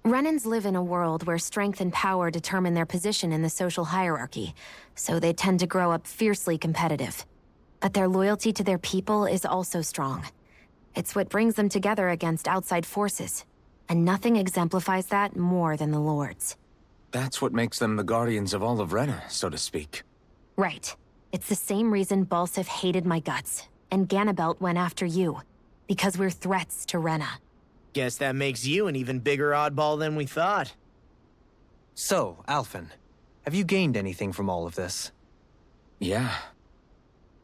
Speaker 2: Renans live in a world where strength and power determine their position in the social hierarchy, so they tend to grow up fiercely competitive. But their loyalty to their people is also strong. It's what brings them together against outside forces, and nothing exemplifies that more than the Lords.
Speaker 5: That's what makes them the guardians of all of Rena, so to speak.
Speaker 2: Right. It's the same reason Balsif hated my guts, and Ganabelt went after you. Because we're threats to Rena.
Speaker 3: Guess that makes you an even bigger oddball than we thought.
Speaker 6: So, Alphen, have you gained anything from all of this?
Speaker 5: Yeah.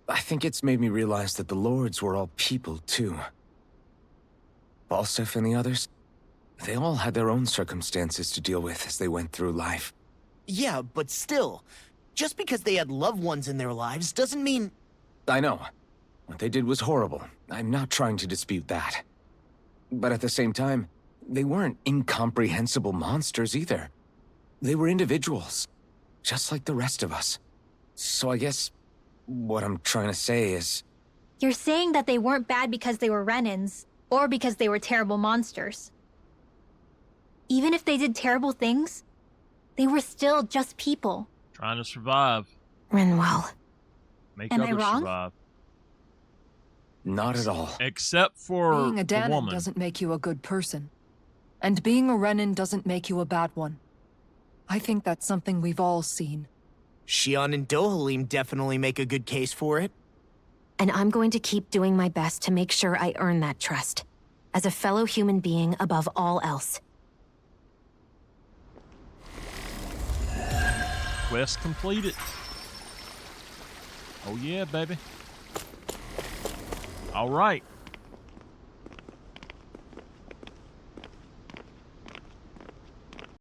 Speaker 5: I think it's made me realize that the Lords were all people, too. Balsif and the others, they all had their own circumstances to deal with as they went through life.
Speaker 3: Yeah, but still, just because they had loved ones in their lives doesn't mean...
Speaker 5: I know. What they did was horrible. I'm not trying to dispute that. But at the same time, they weren't incomprehensible monsters either. They were individuals, just like the rest of us. So I guess what I'm trying to say is...
Speaker 4: You're saying that they weren't bad because they were Renans, or because they were terrible monsters. Even if they did terrible things, they were still just people.
Speaker 1: Trying to survive.
Speaker 2: Rinwell.
Speaker 1: Make
Speaker 4: Am I
Speaker 1: others
Speaker 4: wrong?
Speaker 1: survive.
Speaker 5: Not at all.
Speaker 1: Except for
Speaker 7: Being a
Speaker 1: the
Speaker 7: Danon
Speaker 1: woman.
Speaker 7: doesn't make you a good person. And being a Renan doesn't make you a bad one. I think that's something we've all seen.
Speaker 3: Shion and Dohalim definitely make a good case for it.
Speaker 2: And I'm going to keep doing my best to make sure I earn that trust. As a fellow human being above all else.
Speaker 1: Quest completed. Oh yeah, baby. All right.